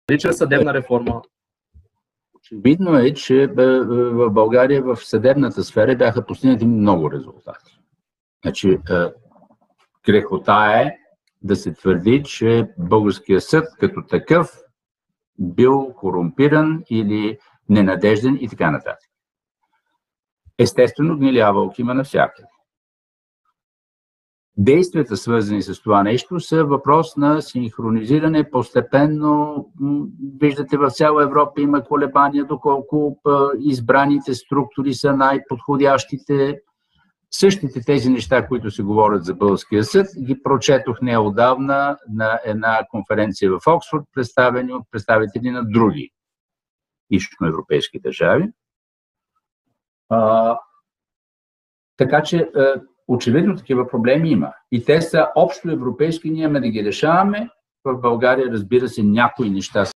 Нарича съдебна реформа. Очевидно е, че в България в съдебната сфера бяха постигнати много резултати. Значи, грехота е да се твърди, че българският съд като такъв бил корумпиран или ненадежден и така нататък. Естествено, гнилявалки има навсякъде. Действията, свързани с това нещо, са въпрос на синхронизиране постепенно. Виждате, в цяла Европа има колебания, доколко избраните структури са най-подходящите. Същите тези неща, които се говорят за българския съд, ги прочетох неотдавна на една конференция в Оксфорд, представени от представители на други източноевропейски държави. Така че очевидно такива проблеми има. И те са общо европейски, ние имаме да ги решаваме. В България, разбира се, някои неща